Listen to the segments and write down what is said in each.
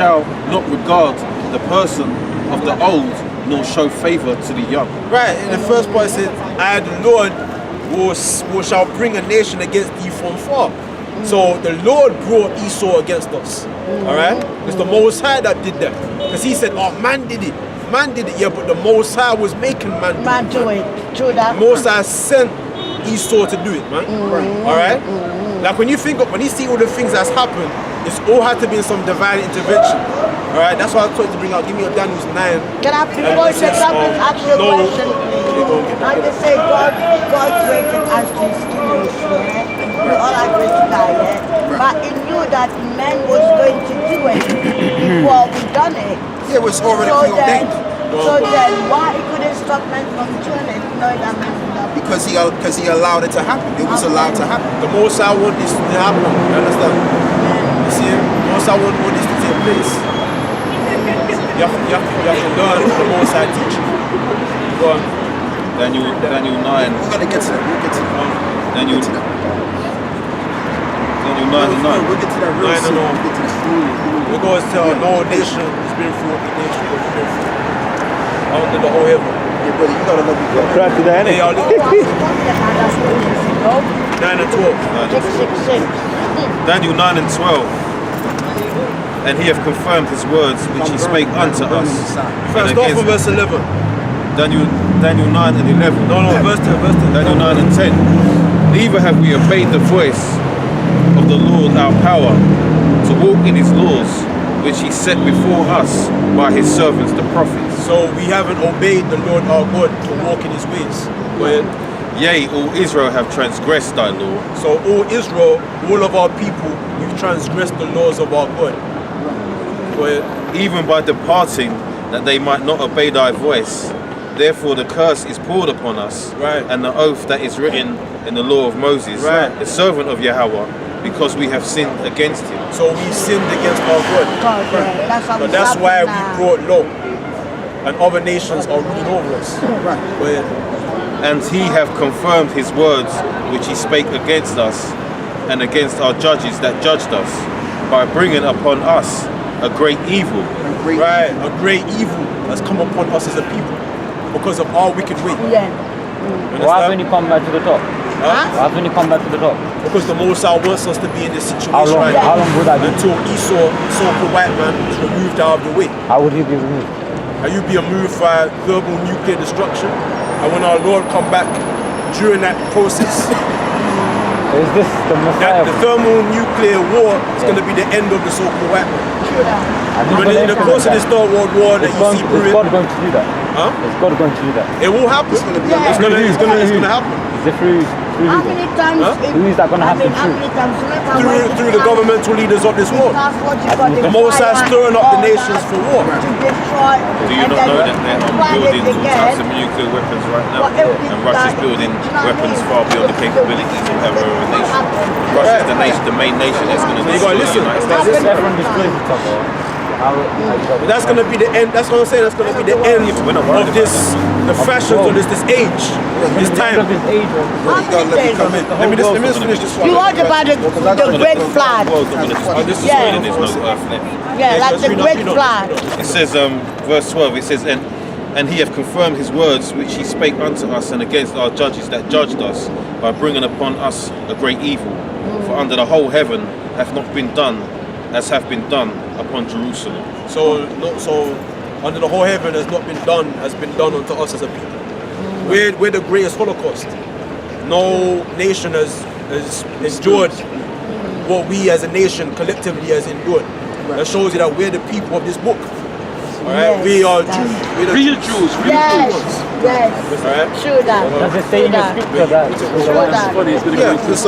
shall not regard the person of the old, nor show favor to the young. Right, in the first part it says, I, the Lord, shall bring a nation against thee from far. So the Lord brought Esau against us. Alright? It's the Most High that did that. Because he said, oh, man did it. Man did it, yeah, but the Most High was making man do it. True that. The Most High sent Esau to do it, man. Alright? Like when you see all the things that's happened, it's all had to be in some divine intervention. Alright, that's why I told you to bring out, give me your Daniel's 9. Can I before you ask you a question, please? I just say God created us this nation, we all agree to that, yeah? But he knew that man was going to do it before we done it. Yeah, it was already preordained. So then why he couldn't stop man from doing it, knowing that man would have Because he allowed it to happen. It was allowed to happen. The Most High want this to happen. You understand? You see? The Most High want this to take place. You have to learn what the Most High teach you. Go on. Daniel 9. We're gonna get to that. We'll get to that. Daniel 9 and 9. We'll get to that real soon. We'll get to that. We're going to tell no nation has been through what the nation has been through. Under the whole heaven. Yeah, brother, you gotta let me go. Try to that, They are 9 and 12. Daniel 9 and 12. And he hath confirmed his words which he spake unto us. First, start from verse 11. Daniel 9 and 11. No, verse 10. Daniel 9 and 10. Neither have we obeyed the voice of the Lord our power to walk in his laws, which he set before us by his servants the prophets. So we haven't obeyed the Lord our God to walk in his ways. Go ahead. Yea, all Israel have transgressed thy law. So all Israel, all of our people, we've transgressed the laws of our God. Go ahead. Even by departing, that they might not obey thy voice. Therefore the curse is poured upon us, Right. and the oath that is written in the law of Moses, Right. the servant of Yahweh, because we have sinned against him. So we sinned against our God. God, yeah. That's how So we that's stop why it we now. brought law. And other nations are ruling over us. Right. Go ahead. And he hath confirmed his words which he spake against us, and against our judges that judged us, by bringing upon us a great evil. Right, a great evil has come upon us as a people because of our wicked way. Yeah. You Why understand? when you come back to the top? Huh? Why when you come back to the top? Because the Most High wants us to be in this situation How long? right How now long would that be? until Esau, so-called white man, is removed out of the way. How would he be removed? And you be moved by verbal nuclear destruction. And when our Lord come back during that process, Is this the Messiah? the thermal nuclear war is going to be the end of the so-called white man. True that. And he's When gonna in the course of this Third World War that you see Is brewing, God going to do that? huh? Is God going to do that? It will happen. It's gonna be Yeah. It's gonna happen. Is it through How who? many times? Huh? Who is that gonna happen How through? many times? Remember Through the governmental leaders of this world. The Most High stirring up the nations for war. To destroy. Do you not know that they're building all types of nuclear weapons right now? And Russia's building weapons far beyond the capabilities of ever a nation. Russia's the main nation that's going to You gotta listen. United States. Is everyone destroys each other? But that's going to be the end. That's what I'm saying. That's going to be the end of this, the fashions of this age, this time. Of his age, Brother, you gotta let me come in. Let me just finish this one. You heard about the great flood? The world's not going to Oh, this is Yeah. destroy, there's no earth left. Yeah, like the Read on, great read on. flood. It says, verse 12, it says, and he hath confirmed his words which he spake unto us and against our judges that judged us, by bringing upon us a great evil. For under the whole heaven hath not been done as hath been done upon Jerusalem. So under the whole heaven has been done unto us as a people. We're the greatest Holocaust. No nation has endured what we as a nation collectively has endured. That shows you that we're the people of this book. Alright, Yes, we are that's- Jews. We're the real Jews, real Yes, ones. yes. Alright? True that. does it say in the True that. scripture that True that. Yeah, because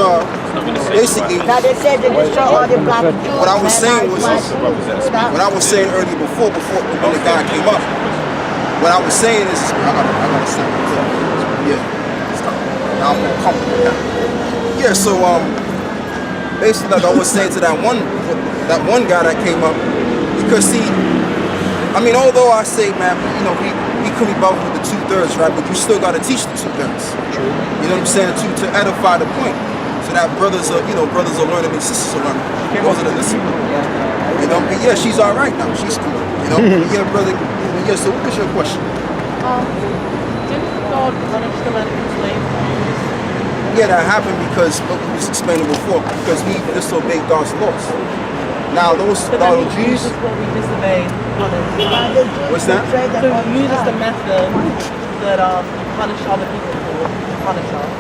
basically, That they said they destroy all the black Jews. What I was saying was- True that. what I was saying earlier before when the guy came up, what I was saying is, I gotta stop. Yeah, stop. Now I'm more comfortable now. Yeah, so basically, like I was saying to that one guy that came up, because see, I mean, although I say, man, you know, we could be both with the 2/3, right? But you still gotta teach the 2/3. True. You know what I'm saying? To edify the point, so that brothers are learning and sisters are learning. Those are the listen. You know, but yeah, she's all right now. She's cool. You know, yeah, brother. Yeah. So what was your question? Didn't God punish the men who enslaved Jews? Yeah, that happened because what we was explaining before, because we disobeyed God's laws. Now those But then fellow he Jews, uses what we disobeyed punish. what's that? So he uses the method that he punished other people for to punish us.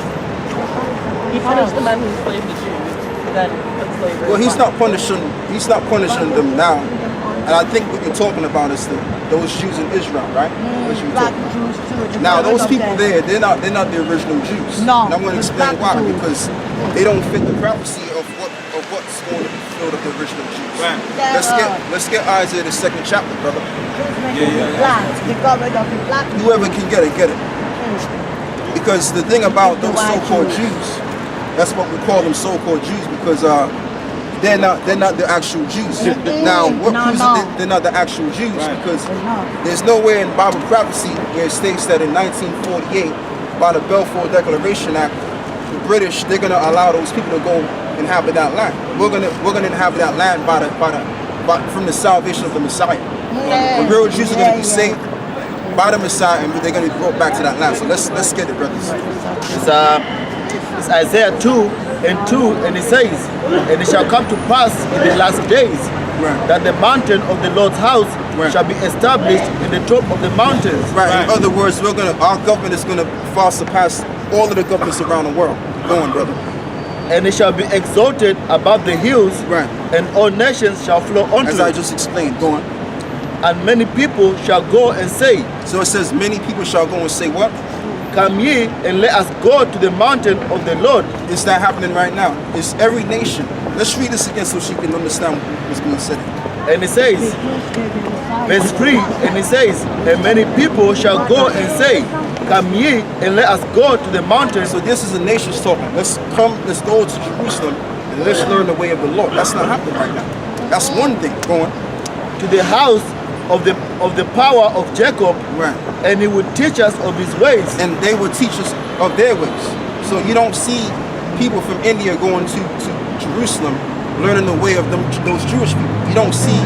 He punished the men who enslaved the Jews, then put slavery. Well, he's not punishing them now. And I think what you're talking about is those Jews in Israel, right? That's what you're Black talking about. Jews too. Now those people there, they're not the original Jews. No, And I'm going to it's explain black why. Jews. Because they don't fit the prophecy of what's going to be filled of the original Jews. Right. Let's get Isaiah the 2nd chapter, brother. Black, the government of the black. Whoever can get it. Because the thing about those so-called Jews, that's what we call them so-called Jews, because they're not the actual Jews. Now, what proves that they're not the actual Jews? Because there's nowhere in Bible prophecy where it states that in 1948, by the Balfour Declaration Act, the British, they're gonna allow those people to go inhabit that land. We're gonna inhabit that land from the salvation of the Messiah. The real Jews are gonna be saved by the Messiah, and they're gonna be brought back to that land. So let's get it, brothers. It's Isaiah 2:2, and it says, "And it shall come to pass in the last days that the mountain of the Lord's house shall be established in the top of the mountains." Right. In other words, our government is gonna far surpass all of the governments around the world. Go on, brother. And it shall be exalted above the hills, Right. and all nations shall flow unto As I it. just explained, go on. And many people shall go and say, So it says, many people shall go and say what? "Come ye, and let us go to the mountain of the Lord." It's not happening right now. It's every nation. Let's read this again so she can understand what's being said. And it says, verse 3, and it says, "And many people shall go and say, Come ye, and let us go to the mountain." So this is the nations talking. Let's go to Jerusalem and let's learn the way of the Lord. That's not happening right now. That's one thing. Go on. To the house of the power of Jacob, Right. and he would teach us of his ways. And they will teach us of their ways. So you don't see people from India going to Jerusalem learning the way of those Jewish people. You don't see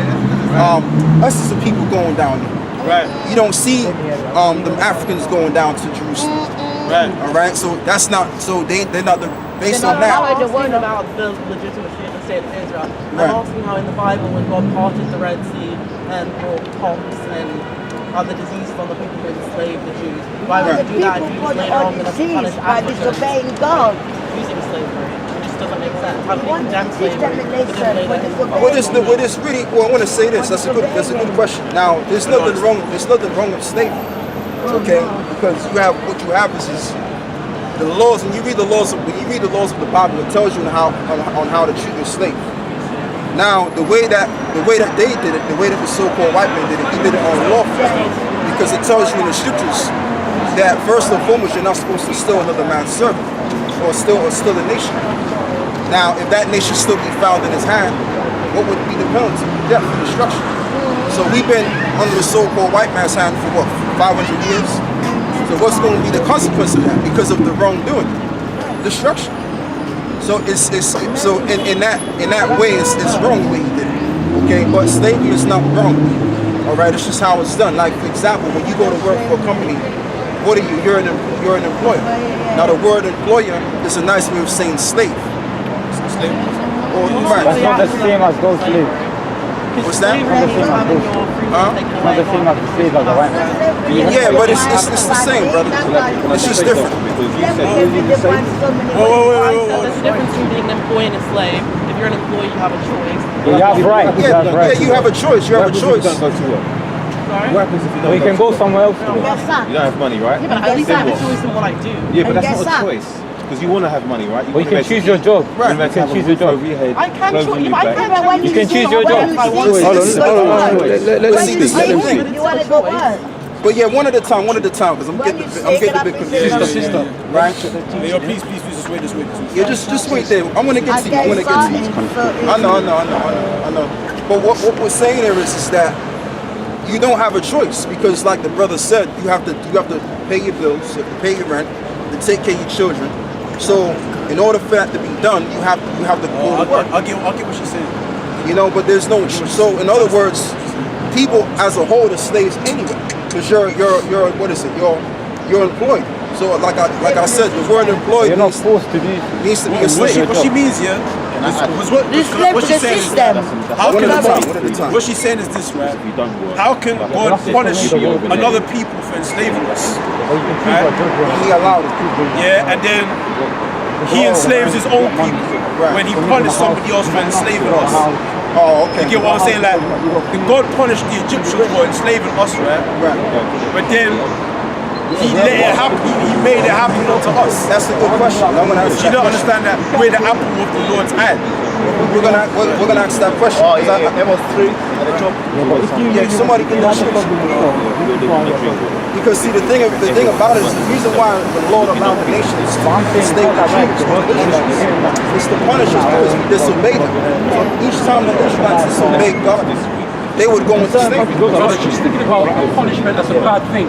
us as a people going down there. Right. You don't see them Africans going down to Jerusalem. Right. All right. So that's not. So they're not based They're on not that. the word about the legitimacy of the state of Israel. Right. I'm asking how in the Bible, when God parted the Red Sea and brought pox and other diseases on the people who enslaved the Jews, why would The he do that if people he put was later on on going to disease punish by Africans disobeying God. using slavery? It just doesn't make sense. How can he One condemn slavery? discrimination for disobeying What is really? Well, I want to say this. That's a good question. Now, there's nothing wrong. There's nothing wrong with slavery. Okay, because what you have is the laws. When you read the laws of the Bible, it tells you on how to treat your slave. Now, the way that they did it, the way that the so-called white man did it, he did it unlawfully, because it tells you in the scriptures that first and foremost you're not supposed to steal another man's servant or steal a nation. Now, if that nation still be found in his hand, what would be the penalty? Death and destruction. So we've been under the so-called white man's hand for what, 500 years? So what's going to be the consequence of that? Because of the wrongdoing, destruction. So in that way it's wrong the way he did it. Okay, but slavery is not wrong. All right, it's just how it's done. Like for example, when you go to work for a company, what are you? You're an employer. Now the word employer is a nice way of saying slave. Slave. Or That's not the same as those slaves. What's that? Not the same as the slave of the white man. Yeah, but it's the same, brother. It's just different. There's a difference between being an employee and a slave. If you're an employee, you have a choice. You have rights. You have rights. Yeah, you have a choice. You have a choice. Don't go to work. Sorry? What happens if you don't We can go somewhere else. You don't have money, right? Yeah, but at least I have a choice in what I do. Yeah, but And that's guess not a what? choice. Because you want to have money, right? But you can choose your job. Right. You can choose your job. I can choose. If I can You can choose your job. If I want Hold to. on. Let's see. speak. Let them speak. You want to go work? But yeah, one at a time, because I'm getting a bit confused. Sister. Right? Hey, yo, please, just wait. Yeah, just wait there. I'm gonna get to you. I know. But what we're saying here is that you don't have a choice, because like the brother said, you have to pay your bills, you have to pay your rent, to take care of your children. So in order for that to be done, you have to go to work. I'll get what she's saying. You know, but there's no. So in other words, people as a whole are slaves anyway, because you're what is it? You're employed. So like I said, the word employed You're not forced to do. needs to be a slave. What she means, yeah, was what The slave what to she's the saying is, system. how One can at a time. One at a time. what she's saying is this, right? How can God punish another people for enslaving us? He allowed it. Yeah, and then he enslaves his own people when he punished somebody else for enslaving us. Oh, okay. You get what I'm saying? Like, God punished the Egyptians for enslaving us, right? Right. But then he let it happen. He made it happen unto us. That's a good question. I'm gonna ask You don't understand that we're the apple of the Lord's eye. We're gonna ask that question. Oh, yeah, Amos 3 at the top. Yeah, somebody get that scripture. Because see, the thing about it is the reason why the Lord allowed the nations to stay with the Jews is to punish us because we disobeyed Him. So each time the Israelites disobeyed God, they would go into slavery. She's thinking about punishment as a bad thing.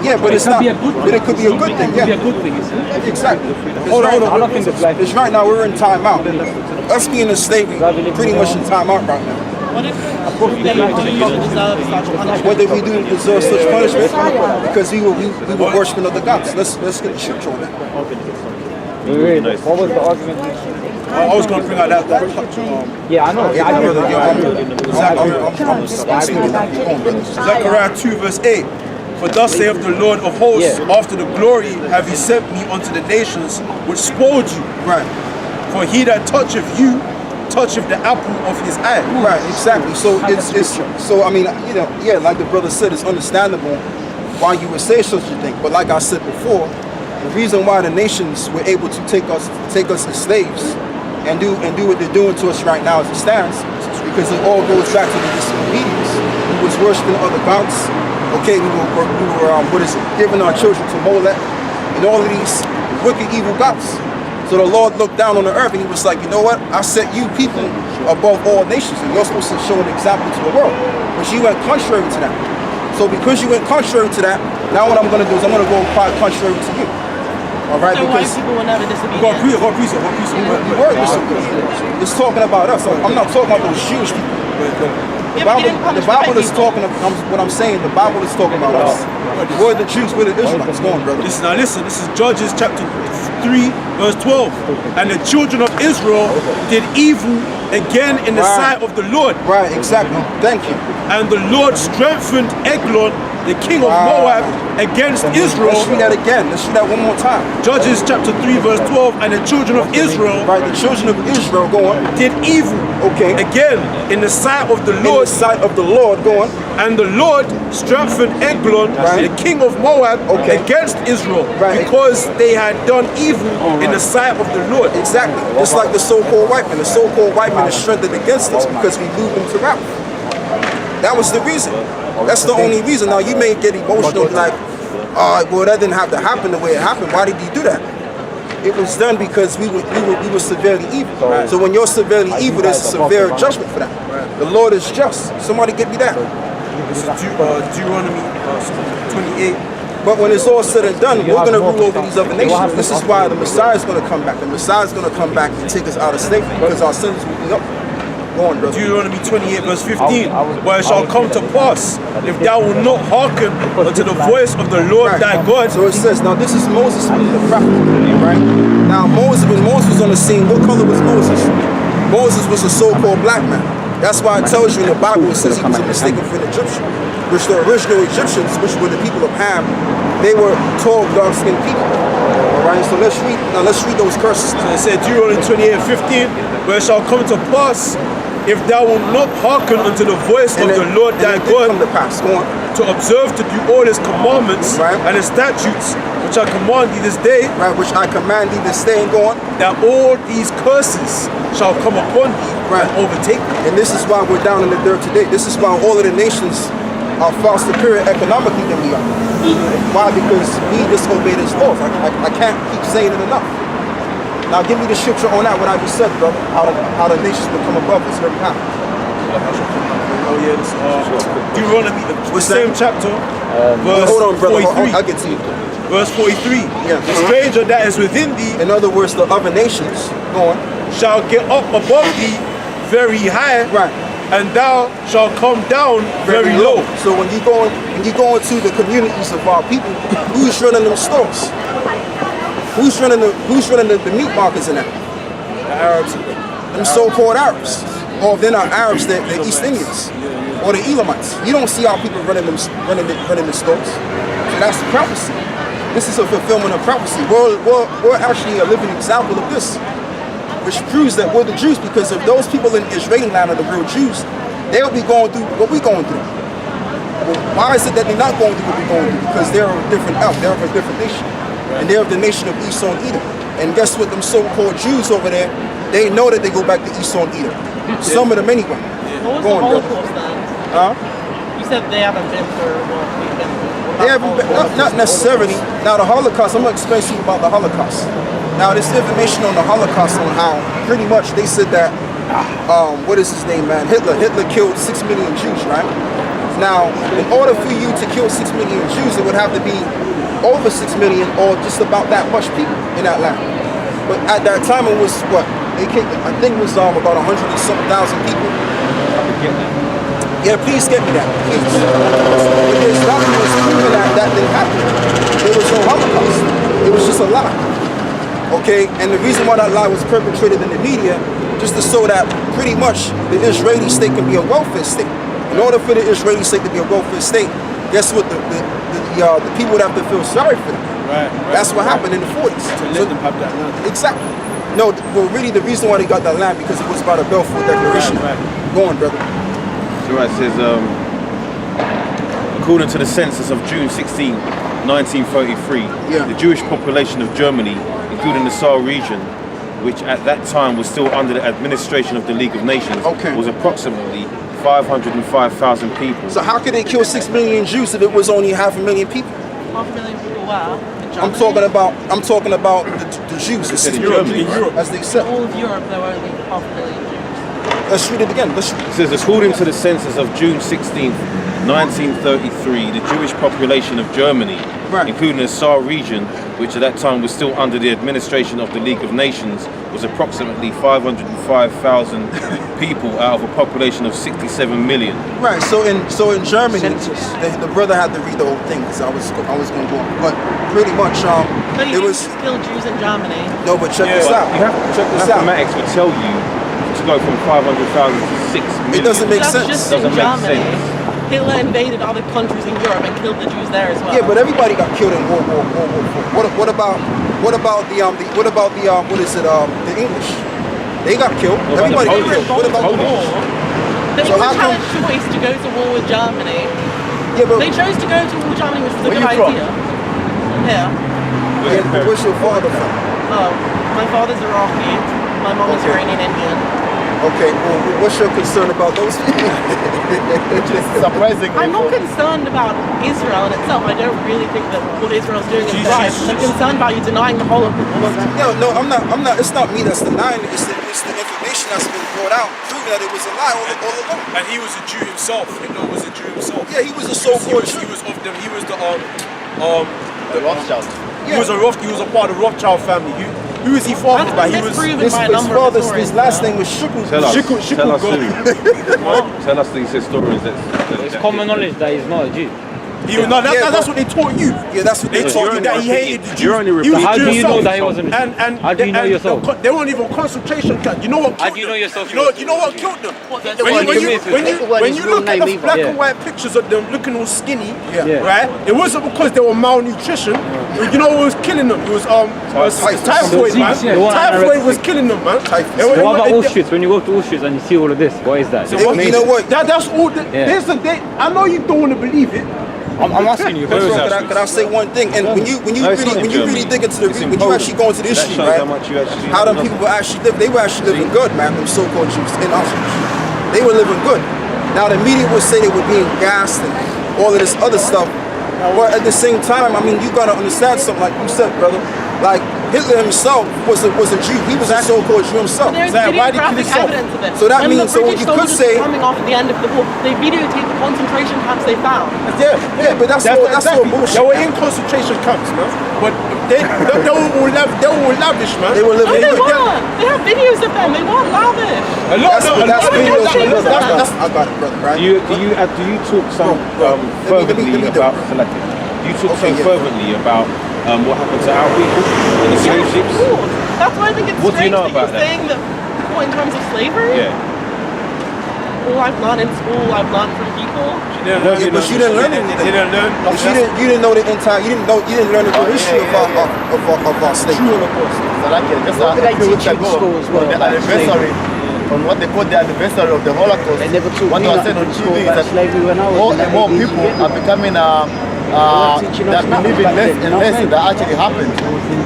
Yeah, but it's not. But it could be a good thing. It could be Yeah, a good thing, isn't it? exactly. Hold on. I don't think the flag. It's right now we're in timeout. Us being in slavery, pretty much in timeout right now. What if they do deserve such punishment? What did we do to deserve such punishment? Because we were worshiping other gods. Let's get the scripture on that. Wait, what was the argument? I was going to bring out that Yeah, I know. Yeah, brother, I'm speaking that. Zechariah 2 verse 8. For thus saith the Lord of hosts, after the glory have he sent me unto the nations which spoiled you. Right. For he that toucheth you, toucheth the apple of his eye. Right, exactly. So it's so I mean, you know, yeah, like the brother said, it's understandable why you would say such a thing. But like I said before, the reason why the nations were able to take us as slaves and do what they're doing to us right now as it stands, is because it all goes back to the disobedience. We was worshiping other gods. Okay, we were giving our children to Molech and all of these wicked, evil gods. So the Lord looked down on the earth and He was like, you know what? I set you people above all nations, and you're supposed to show an example to the world. But you went contrary to that. So because you went contrary to that, now what I'm going to do is I'm going to go quite contrary to you. All right, So white because people were never disobedient. we were disobedient. It's talking about us. I'm not talking about those Jewish people. The Bible is talking about what I'm saying. The Bible is talking about us. We're the Jews. We're the Israelites. Go on, brother. Listen. This is Judges chapter 3 verse 12. And the children of Israel did evil again in the sight of the Lord. Right, exactly. Thank you. And the Lord strengthened Eglon, the king of Moab, against Israel. Let's read that again. Let's read that one more time. Judges chapter 3 verse 12. And the children of Israel, Right, the children of Israel, go on. did evil again in the sight of the Lord. In the sight of the Lord, go on. And the Lord strengthened Eglon, the king of Moab, against Israel, because they had done evil in the sight of the Lord. Exactly. Just like the so-called white man. The so-called white man is strengthened against us because we moved him to wrath. That was the reason. That's the only reason. Now you may get emotional like, well, that didn't have to happen the way it happened. Why did he do that? It was done because we were severely evil. So when you're severely evil, there's a severe judgment for that. The Lord is just. Somebody get me that. This is Deuteronomy 28. But when it's all said and done, we're going to rule over these other nations. This is why the Messiah is going to come back. The Messiah is going to come back and take us out of slavery because our sins will be up. Go on, brother. Deuteronomy 28 verse 15. But it shall come to pass, if thou wilt not hearken unto the voice of the Lord thy God. So it says, now this is Moses speaking, the prophet, right? Now when Moses was on the scene, what color was Moses? Moses was a so-called black man. That's why it tells you in the Bible, it says he was mistaken for an Egyptian. Which the original Egyptians, which were the people of Ham, they were tall, dark-skinned people. Alright, so let's read those curses. So it said Deuteronomy 28:15, where it shall come to pass, if thou wilt not hearken unto the voice of the Lord thy God, to observe to do all his commandments and his statutes, which I command thee this day, which I command thee this day, and go on, that all these curses shall come upon thee and overtake thee. And this is why we're down in the dirt today. This is why all of the nations are far superior economically than we are. Why? Because we disobeyed his laws. I can't keep saying it enough. Now give me the scripture on that, what I just said, brother. How the nations become above us every time. Oh yeah, this Deuteronomy, the same chapter, verse hold on, brother. 43. I'll get to you. Verse 43. Yeah. The stranger that is within thee, in other words, the other nations, go on, shall get up above thee very high, Right. and thou shalt come down very low. So when you go into the communities of our people, who's running them stores? Who's running the meat markets in that? The Arabs, Them so-called Arabs. Or if they're not Arabs, they're East Indians. Or the Elamites. You don't see our people running the stores. So that's the prophecy. This is a fulfillment of prophecy. We're actually a living example of this, which proves that we're the Jews, because if those people in Israeli land are the real Jews, they'll be going through what we're going through. Well, why is it that they're not going through what we're going through? Because they're a different elf, they're of a different nation. And they're of the nation of Esau and Edom. And guess what, them so-called Jews over there, they know that they go back to Esau and Edom. Some of them anyway. What was Go the on, brother. Holocaust then? Huh? You said they haven't been through what we've been through. They haven't been, not necessarily. Now the Holocaust, I'm going to explain to you about the Holocaust. Now this information on the Holocaust, on how pretty much they said that, what is his name, man? Hitler killed 6 million Jews, right? Now, in order for you to kill 6 million Jews, it would have to be over 6 million or just about that much people in that land. But at that time it was what? I think it was about 100 and something thousand people. Yeah, please get me that, please. But there's documents proving that didn't happen. There was no Holocaust. It was just a lie. Okay, and the reason why that lie was perpetrated in the media, just to show that pretty much the Israeli state can be a welfare state. In order for the Israeli state to be a welfare state, guess what? The people would have to feel sorry for them. Right. That's what happened in the 40s. To let them have that land. Exactly. No, well, really, the reason why they got that land because it was by the Balfour Declaration. Right. Go on, brother. So it says, according to the census of June 16, 1933, Yeah. the Jewish population of Germany, including the Saar region, which at that time was still under the administration of the League of Nations, Okay. was approximately 505,000 people. So how could they kill 6 million Jews if it was only 500,000 people? 500,000 people where? In I'm Germany? talking about the Jews, the 6 million Germany. Jews, as they said. All of Europe, there were only 500,000 Jews. Let's read it again. It says, according to the census of June 16, 1933, the Jewish population of Germany, Right. including the Saar region, which at that time was still under the administration of the League of Nations, was approximately 505,000 people out of a population of 67 million. Right. So in Germany, the brother had to read the whole thing because I was going to go. But pretty much, But it you was still Jews in Germany. no. But check this out. You have, Check this out. mathematics would tell you to go from 500,000 to 6 million. It doesn't make That's sense. just Doesn't in make Germany. sense. Hitler invaded other countries in Europe and killed the Jews there as well. Yeah, but everybody got killed in World War IV. What about the English? They got killed. What about Everybody the got killed. What about the Polish? Polish? The So how English had a come- choice to go to war with Germany. Yeah, but They chose to go to war with Germany, which was a Where good you from? idea. Yeah. where's your father from? Oh, my father's Iraqi. My mom is Okay. Iranian Indian. Okay, well, what's your concern about those people? Surprisingly. I'm not concerned about Israel in itself. I don't really think that what Israel's doing is right. I'm concerned about you denying the Holocaust. No, I'm not. It's not me that's denying it. It's the information that's been brought out, proving that it was a lie all along. And he was a Jew himself. Hitler was a Jew himself. Yeah, he was a He was so-called of them. He was the Rothschild. He was a part of the Rothschild family. Who is he fathered by? He was Disproven His by a number of father's historians, last though. name was Shukul. Tell us. Shikul Tell us Go. who. Tell us these historians. It's common knowledge that he's not a Jew. That's what they taught you. Yeah, that's what They they taught taught you that he hated the Jews. You're only He was How a Jew do you know himself. that he wasn't a Jew? And How do you know yourself? They weren't even concentration camp. You know what killed How do you them? know yourself? You know what killed them? That's When what you look at the either. black Yeah. and white pictures of them looking all skinny, Yeah. right? It wasn't because they were malnutrition. You know what was killing them? It was typhoid, man. Yeah. The one Typhoid was killing them, man. Typhus. It What about it- Auschwitz? When you go to Auschwitz and you see all of this, what is that? You know what? That's all. Yeah. I know you don't want to believe it. I'm asking you. Where was Can that? I say one thing? And when you No, it's not in really Germany. dig into the It's in when you Poland. actually go into the That history, shows right? how much you actually How them know. people actually live? They were actually living good, man. Them so-called Jews in Auschwitz, they were living good. Now the media would say they were being gassed and all of this other stuff. But at the same time, I mean, you gotta understand something. Like you said, brother. Like Hitler himself was a Jew. He was a so-called Jew himself. There's Why did he kill videographic himself? evidence of it. So that When means- the so British you could soldiers say- were coming off at the end of the war, they videotaped the concentration camps they found. Yeah, but that's all bullshit. They were in concentration camps, man. But They will lavish, man. They were What living. they want? They have videos of them. They want lavish. A lot That's of that's Why would you videos. change that? I got it, brother. Right? Do you talk some Bro, let me fervently do it. about selective? Do you talk Okay, some yeah. fervently about what happened to our people in the slave ships? Of course. That's why I think it's What do you strange know that about you're that? saying that in terms of slavery. Yeah. Well, I've not in school. I've not from people. Yeah, but you didn't learn anything. They didn't learn. But you didn't know the entire. You didn't learn the whole history of our state. True Holocaust. So like just What did a they few weeks teach you in ago, school as well on the about anniversary, on what they call the anniversary of the Holocaust, They never taught what me they were nothing saying on in school TV is about that slavery when I was more in and that more age. people are becoming teaching us that believe in nothing less back then, and you know what less I mean? that actually happened.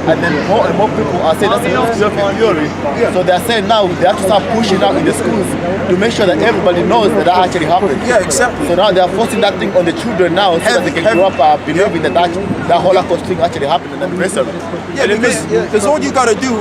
And then more and more people are saying that's a conspiracy theory. So they're saying now they have to start pushing out in the schools to make sure that everybody knows that actually happened. Yeah, exactly. So now they're forcing that thing on the children now so that they can grow up believing that Holocaust thing actually happened in the anniversary. Yeah, because all you gotta do.